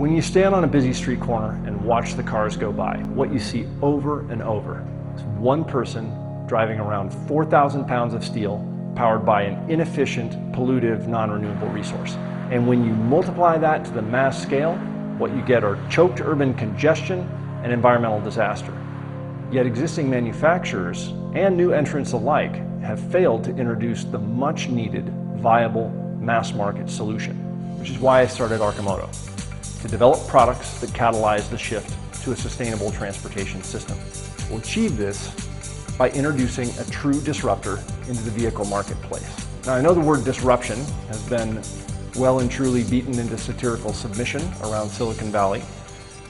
When you stand on a busy street corner and watch the cars go by, what you see over and over is one person driving around 4,000 pounds of steel powered by an inefficient, pollutive, non-renewable resource. And when you multiply that to the mass scale, what you get are choked urban congestion and environmental disaster. Yet existing manufacturers and new entrants alike have failed to introduce the much needed, viable, mass market solution, which is why I started Arcimoto, to develop products that catalyze the shift to a sustainable transportation system. We'll achieve this by introducing a true disruptor into the vehicle marketplace. Now, I know the word disruption has been well and truly beaten into satirical submission around Silicon Valley,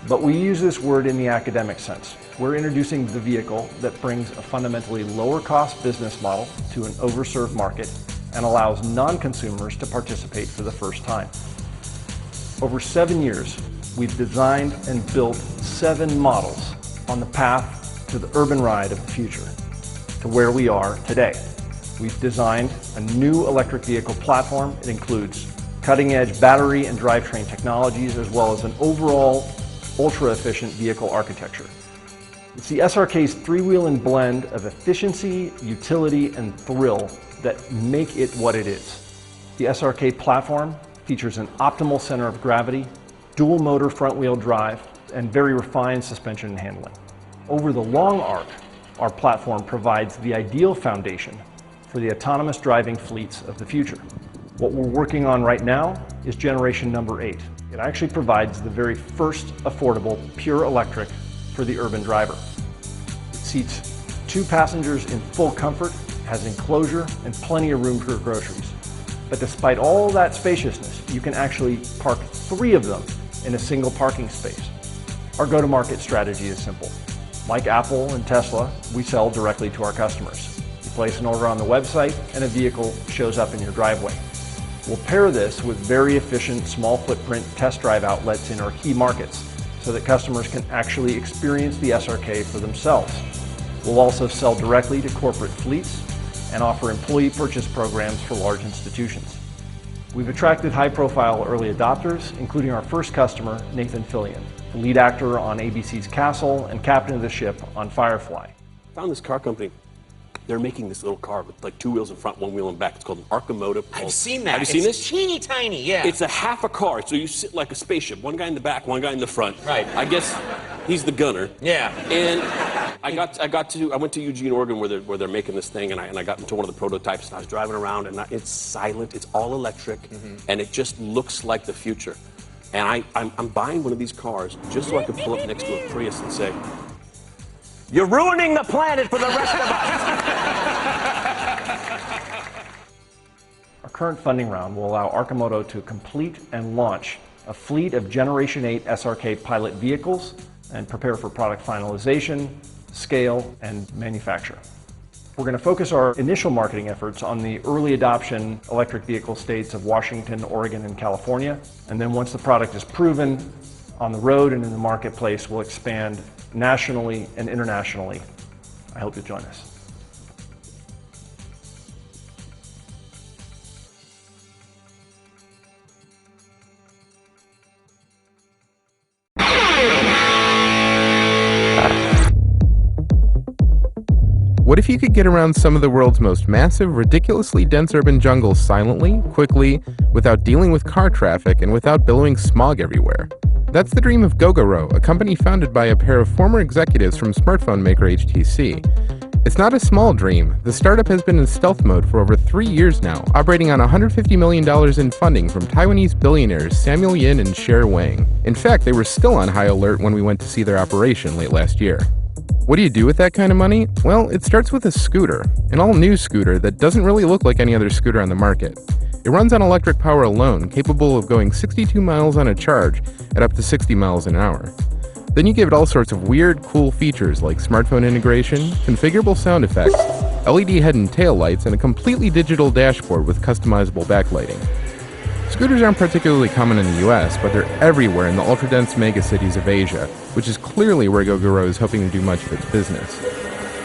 but we use this word in the academic sense. We're introducing the vehicle that brings a fundamentally lower cost business model to an overserved market and allows non-consumers to participate for the first time. Over 7 years, we've designed and built 7 models on the path to the urban ride of the future, to where we are today. We've designed a new electric vehicle platform. It includes cutting-edge battery and drivetrain technologies, as well as an overall ultra-efficient vehicle architecture. It's the SRK's three-wheel blend of efficiency, utility, and thrill that make it what it is. The SRK platform features an optimal center of gravity, dual motor front-wheel drive, and very refined suspension and handling. Over the long arc, our platform provides the ideal foundation for the autonomous driving fleets of the future. What we're working on right now is generation number 8. It actually provides the very first affordable pure electric for the urban driver. It seats 2 passengers in full comfort, has enclosure, and plenty of room for groceries. But despite all that spaciousness, you can actually park 3 of them in a single parking space. Our go-to-market strategy is simple. Like Apple and Tesla, we sell directly to our customers. You place an order on the website and a vehicle shows up in your driveway. We'll pair this with very efficient small footprint test drive outlets in our key markets so that customers can actually experience the SRK for themselves. We'll also sell directly to corporate fleets and offer employee purchase programs for large institutions. We've attracted high-profile early adopters, including our first customer, Nathan Fillion, the lead actor on ABC's Castle and captain of the ship on Firefly. I found this car company. They're making this little car with like 2 wheels in front, 1 wheel in back. It's called an Arcimoto. I've seen that. Have you seen this? It's teeny tiny, yeah. It's a half a car, so you sit like a spaceship. One guy in the back, one guy in the front. Right. I guess he's the gunner. Yeah. And I went to Eugene, Oregon, where they're making this thing, and I got into one of the prototypes, and I was driving around, and it's silent, it's all electric, and it just looks like the future. And I'm buying one of these cars just so I can pull up next to a Prius and say, "You're ruining the planet for the rest of us." Our current funding round will allow Arcimoto to complete and launch a fleet of Generation 8 SRK pilot vehicles and prepare for product finalization, scale, and manufacture. We're going to focus our initial marketing efforts on the early adoption electric vehicle states of Washington, Oregon, and California. And then once the product is proven on the road and in the marketplace, we'll expand nationally and internationally. I hope you'll join us. What if you could get around some of the world's most massive, ridiculously dense urban jungles silently, quickly, without dealing with car traffic, and without billowing smog everywhere? That's the dream of Gogoro, a company founded by a pair of former executives from smartphone maker HTC. It's not a small dream. The startup has been in stealth mode for over 3 years now, operating on $150 million in funding from Taiwanese billionaires Samuel Yin and Cher Wang. In fact, they were still on high alert when we went to see their operation late last year. What do you do with that kind of money? Well, it starts with a scooter, an all-new scooter that doesn't really look like any other scooter on the market. It runs on electric power alone, capable of going 62 miles on a charge at up to 60 miles an hour. Then you give it all sorts of weird, cool features like smartphone integration, configurable sound effects, LED head and tail lights, and a completely digital dashboard with customizable backlighting. Scooters aren't particularly common in the US, but they're everywhere in the ultra-dense megacities of Asia, which is clearly where Gogoro is hoping to do much of its business.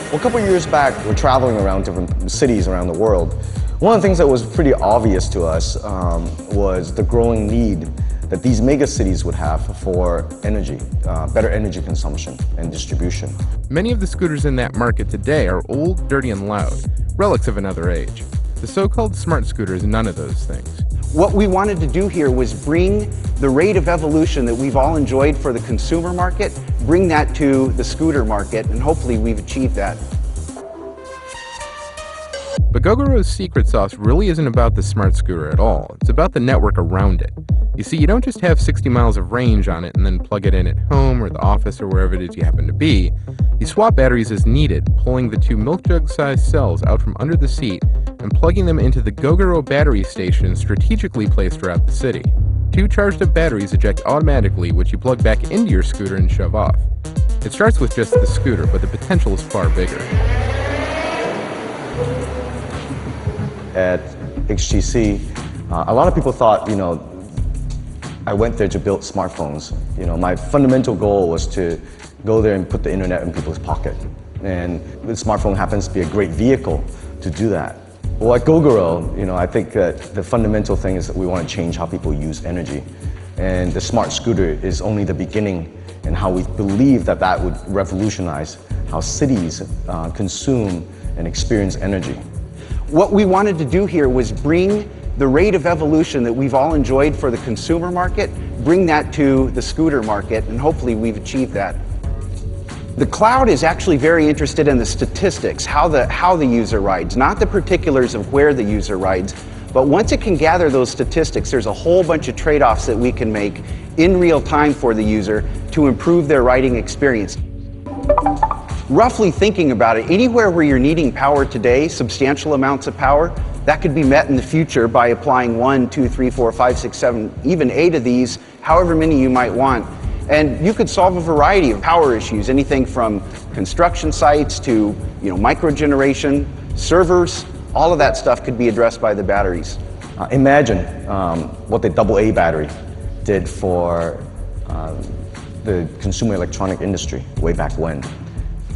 Well, a couple of years back, we're traveling around different cities around the world. One of the things that was pretty obvious to us was the growing need that these mega cities would have for energy, better energy consumption and distribution. Many of the scooters in that market today are old, dirty, and loud, relics of another age. The so-called smart scooter is none of those things. What we wanted to do here was bring the rate of evolution that we've all enjoyed for the consumer market, bring that to the scooter market, and hopefully we've achieved that. But Gogoro's secret sauce really isn't about the smart scooter at all. It's about the network around it. You see, you don't just have 60 miles of range on it and then plug it in at home or the office or wherever it is you happen to be. You swap batteries as needed, pulling the two milk jug-sized cells out from under the seat and plugging them into the Gogoro battery stations strategically placed throughout the city. Two charged-up batteries eject automatically, which you plug back into your scooter and shove off. It starts with just the scooter, but the potential is far bigger. At HTC, a lot of people thought, I went there to build smartphones. My fundamental goal was to go there and put the internet in people's pocket. And the smartphone happens to be a great vehicle to do that. Well, at Gogoro, I think that the fundamental thing is that we want to change how people use energy. And the smart scooter is only the beginning and how we believe that that would revolutionize how cities consume and experience energy. What we wanted to do here was bring the rate of evolution that we've all enjoyed for the consumer market, bring that to the scooter market, and hopefully we've achieved that. The cloud is actually very interested in the statistics, how the user rides, not the particulars of where the user rides, but once it can gather those statistics, there's a whole bunch of trade-offs that we can make in real time for the user to improve their riding experience. Roughly thinking about it, anywhere where you're needing power today, substantial amounts of power, that could be met in the future by applying 1, 2, 3, 4, 5, 6, 7, even 8 of these, however many you might want. And you could solve a variety of power issues, anything from construction sites to microgeneration, servers, all of that stuff could be addressed by the batteries. Imagine what the AA battery did for the consumer electronic industry way back when.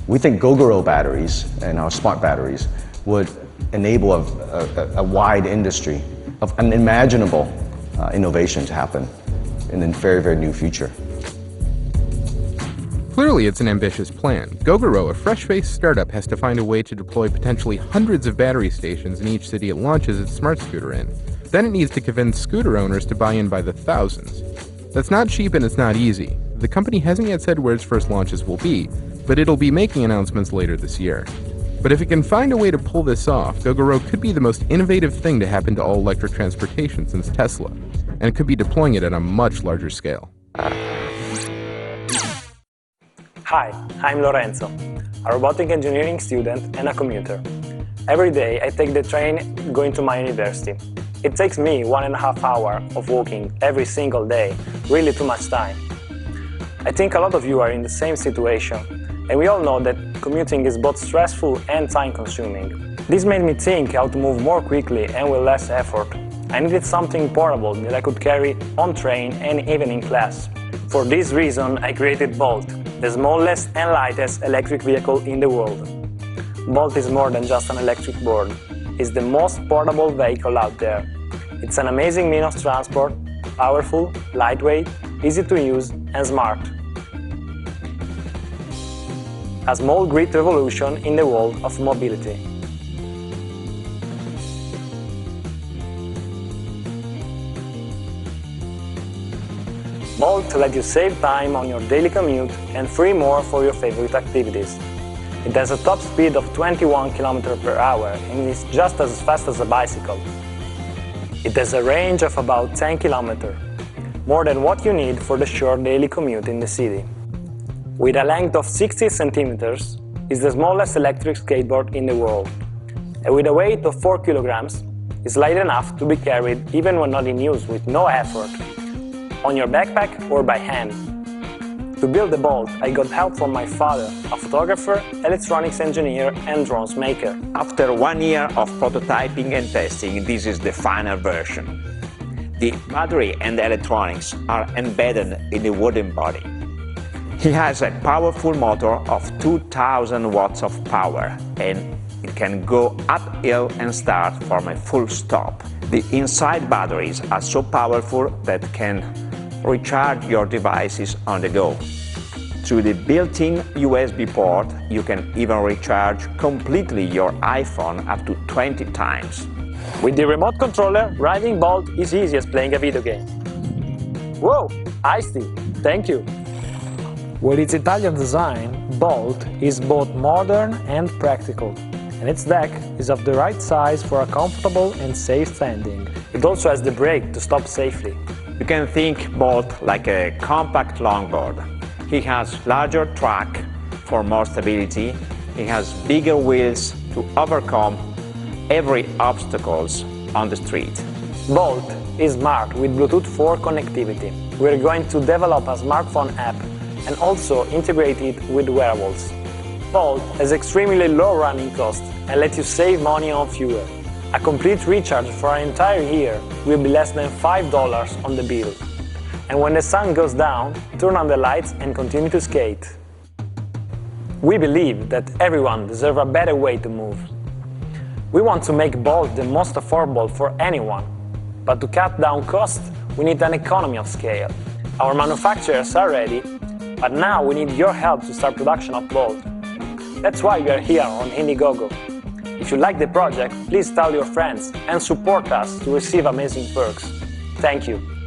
We think Gogoro batteries and our smart batteries would enable a wide industry of unimaginable innovation to happen in the very, very near future. Clearly, it's an ambitious plan. Gogoro, a fresh-faced startup, has to find a way to deploy potentially hundreds of battery stations in each city it launches its smart scooter in. Then it needs to convince scooter owners to buy in by the thousands. That's not cheap and it's not easy. The company hasn't yet said where its first launches will be, but it'll be making announcements later this year. But if it can find a way to pull this off, Gogoro could be the most innovative thing to happen to all-electric transportation since Tesla, and it could be deploying it at a much larger scale. Hi, I'm Lorenzo, a robotic engineering student and a commuter. Every day I take the train going to my university. It takes me 1.5 hours of walking every single day, really too much time. I think a lot of you are in the same situation, and we all know that commuting is both stressful and time-consuming. This made me think how to move more quickly and with less effort. I needed something portable that I could carry on train and even in class. For this reason, I created Bolt, the smallest and lightest electric vehicle in the world. Bolt is more than just an electric board. It's the most portable vehicle out there. It's an amazing means of transport, powerful, lightweight, easy to use, and smart. A small great revolution in the world of mobility. Bolt lets you save time on your daily commute and free more for your favorite activities. It has a top speed of 21 km per hour and is just as fast as a bicycle. It has a range of about 10 km, more than what you need for the short daily commute in the city. With a length of 60 centimeters, it's the smallest electric skateboard in the world. And with a weight of 4 kilograms, it's light enough to be carried even when not in use with no effort, on your backpack or by hand. To build the Bolt, I got help from my father, a photographer, electronics engineer and drones maker. After 1 year of prototyping and testing, this is the final version. The battery and the electronics are embedded in the wooden body. It has a powerful motor of 2000 watts of power and it can go uphill and start from a full stop. The inside batteries are so powerful that can recharge your devices on the go. Through the built-in USB port, you can even recharge completely your iPhone up to 20 times. With the remote controller, riding Bolt is easy as playing a video game. Whoa, iced tea, thank you. With its Italian design, Bolt is both modern and practical, and its deck is of the right size for a comfortable and safe landing. It also has the brake to stop safely. You can think Bolt like a compact longboard. He has larger track for more stability. He has bigger wheels to overcome every obstacles on the street. Bolt is smart with Bluetooth 4 connectivity. We're going to develop a smartphone app and also integrate it with wearables. Bolt has extremely low running costs and lets you save money on fuel. A complete recharge for an entire year will be less than $5 on the bill. And when the sun goes down, turn on the lights and continue to skate. We believe that everyone deserves a better way to move. We want to make Bolt the most affordable for anyone. But to cut down costs, we need an economy of scale. Our manufacturers are ready, but now we need your help to start production of Bolt. That's why we are here on Indiegogo. If you like the project, please tell your friends and support us to receive amazing perks. Thank you.